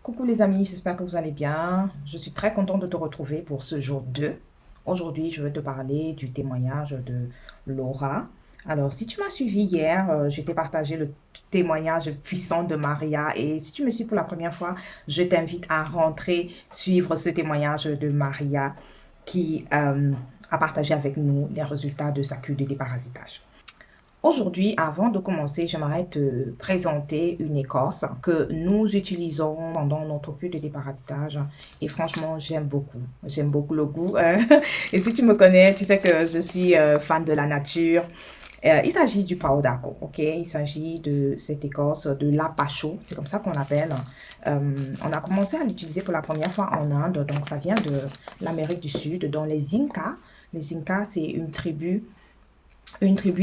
Coucou les amis, j'espère que vous allez bien. Je suis très contente de te retrouver pour ce jour 2. Aujourd'hui, je vais te parler du témoignage de Laura. Alors, si tu m'as suivi hier, je t'ai partagé le témoignage puissant de Maria. Et si tu me suis pour la première fois, je t'invite à rentrer suivre ce témoignage de Maria qui a partagé avec nous les résultats de sa cure de déparasitage. Aujourd'hui, avant de commencer, j'aimerais te présenter une écorce que nous utilisons pendant notre cure de déparasitage. Et franchement, j'aime beaucoup. J'aime beaucoup le goût. Et si tu me connais, tu sais que je suis fan de la nature. Il s'agit du Paodako, ok? Il s'agit de cette écorce de l'apacho, c'est comme ça qu'on l'appelle. On a commencé à l'utiliser pour la première fois en Inde, donc ça vient de l'Amérique du Sud, dans les Incas. Les Incas, c'est une tribu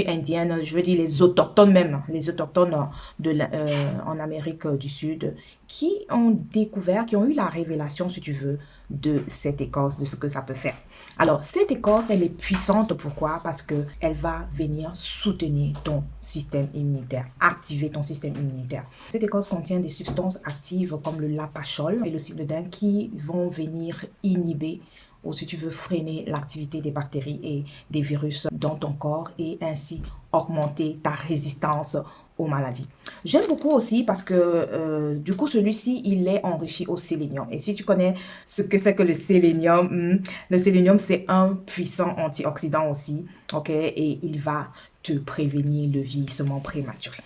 indienne, je veux dire les autochtones même, les autochtones en Amérique du Sud, qui ont découvert, qui ont eu la révélation, si tu veux, de cette écorce, de ce que ça peut faire. Alors, cette écorce, elle est puissante. Pourquoi? Parce qu'elle va venir soutenir ton système immunitaire, activer ton système immunitaire. Cette écorce contient des substances actives comme le lapachol et le cyclodin qui vont venir inhiber ou si tu veux freiner l'activité des bactéries et des virus dans ton corps et ainsi augmenter ta résistance aux maladies. J'aime beaucoup aussi parce que du coup celui-ci il est enrichi au sélénium et si tu connais ce que c'est que le sélénium c'est un puissant antioxydant aussi, ok, et il va te prévenir le vieillissement prématuré.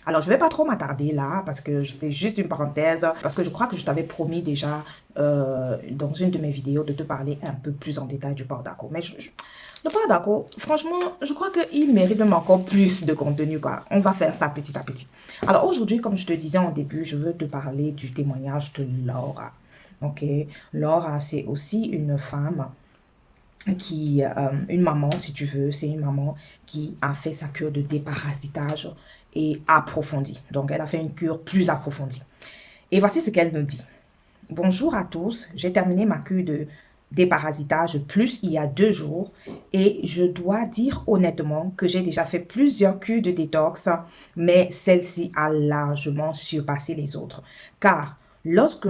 Alors, je ne vais pas trop m'attarder là parce que c'est juste une parenthèse, parce que je crois que je t'avais promis déjà dans une de mes vidéos de te parler un peu plus en détail du Paodako. Mais le Paodako, franchement, je crois qu'il mérite même encore plus de contenu, quoi. On va faire ça petit à petit. Alors, aujourd'hui, comme je te disais en début, je veux te parler du témoignage de Laura. Ok, Laura, c'est aussi une femme une maman, si tu veux, c'est une maman qui a fait sa cure de déparasitage et approfondie. Donc, elle a fait une cure plus approfondie. Et voici ce qu'elle nous dit. Bonjour à tous, j'ai terminé ma cure de déparasitage plus il y a 2 jours et je dois dire honnêtement que j'ai déjà fait plusieurs cures de détox, mais celle-ci a largement surpassé les autres. Car lorsque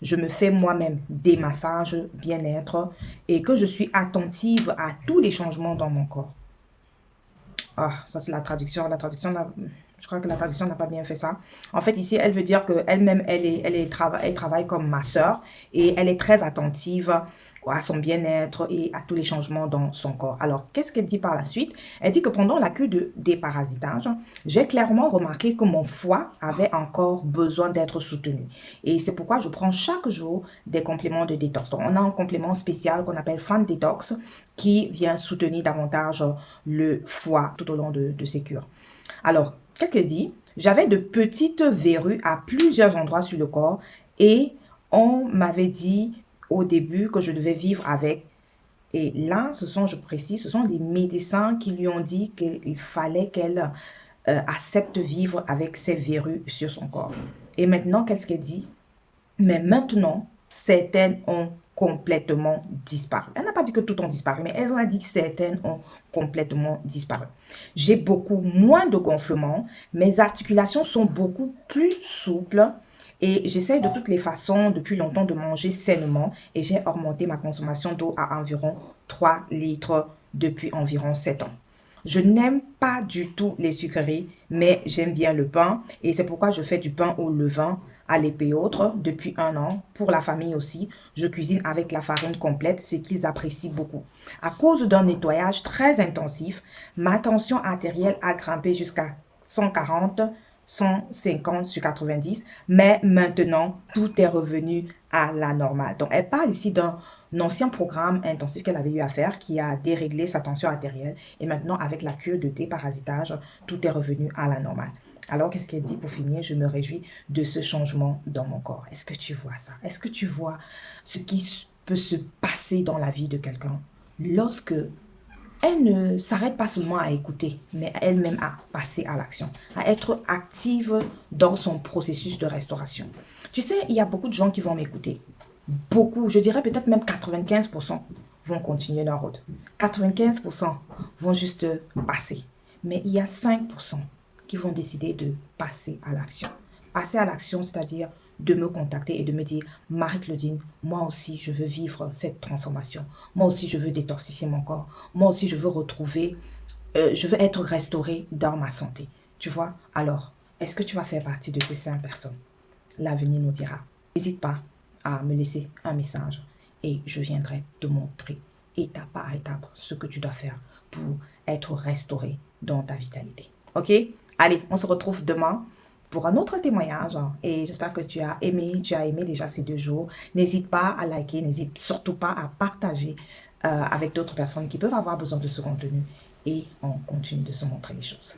je me fais moi-même des massages bien-être et que je suis attentive à tous les changements dans mon corps. Ah, ça c'est la traduction. Je crois que la traduction n'a pas bien fait ça. En fait, ici, elle veut dire qu'elle-même, elle travaille comme ma sœur et elle est très attentive à son bien-être et à tous les changements dans son corps. Alors, qu'est-ce qu'elle dit par la suite? Elle dit que pendant la cure de déparasitage, j'ai clairement remarqué que mon foie avait encore besoin d'être soutenu. Et c'est pourquoi je prends chaque jour des compléments de détox. Donc, on a un complément spécial qu'on appelle Fan Detox qui vient soutenir davantage le foie tout au long de ces cures. Alors, qu'est-ce qu'elle dit? J'avais de petites verrues à plusieurs endroits sur le corps et on m'avait dit au début que je devais vivre avec. Et là, je précise, ce sont des médecins qui lui ont dit qu'il fallait qu'elle accepte vivre avec ces verrues sur son corps. Et maintenant, qu'est-ce qu'elle dit? Mais maintenant, certaines ont complètement disparu. Elle n'a pas dit que toutes ont disparu, mais elle a dit que certaines ont complètement disparu. J'ai beaucoup moins de gonflements, mes articulations sont beaucoup plus souples et j'essaie de toutes les façons depuis longtemps de manger sainement et j'ai augmenté ma consommation d'eau à environ 3 litres depuis environ 7 ans. Je n'aime pas du tout les sucreries, mais j'aime bien le pain et c'est pourquoi je fais du pain au levain à l'épéautre depuis 1 an. Pour la famille aussi, je cuisine avec la farine complète, ce qu'ils apprécient beaucoup. À cause d'un nettoyage très intensif, ma tension artérielle a grimpé jusqu'à 140, 150 sur 90, mais maintenant, tout est revenu à la normale. Donc, elle parle ici d'un ancien programme intensif qu'elle avait eu à faire qui a déréglé sa tension artérielle. Et maintenant, avec la cure de déparasitage, tout est revenu à la normale. Alors, qu'est-ce qu'elle dit pour finir? Je me réjouis de ce changement dans mon corps. Est-ce que tu vois ça? Est-ce que tu vois ce qui peut se passer dans la vie de quelqu'un lorsque elle ne s'arrête pas seulement à écouter, mais elle-même à passer à l'action, à être active dans son processus de restauration. Tu sais, il y a beaucoup de gens qui vont m'écouter. Beaucoup, je dirais peut-être même 95% vont continuer leur route. 95% vont juste passer. Mais il y a 5% qui vont décider de passer à l'action. passer à l'action, c'est-à-dire de me contacter et de me dire, Marie-Claudine, moi aussi, je veux vivre cette transformation. Moi aussi, je veux détoxifier mon corps. Moi aussi, je veux retrouver, je veux être restaurée dans ma santé. Tu vois? Alors, est-ce que tu vas faire partie de ces 5 personnes? L'avenir nous dira. N'hésite pas à me laisser un message et je viendrai te montrer étape par étape ce que tu dois faire pour être restauré dans ta vitalité. Ok? Allez, on se retrouve demain pour un autre témoignage et j'espère que tu as aimé déjà ces 2 jours. N'hésite pas à liker, n'hésite surtout pas à partager avec d'autres personnes qui peuvent avoir besoin de ce contenu et on continue de se montrer les choses.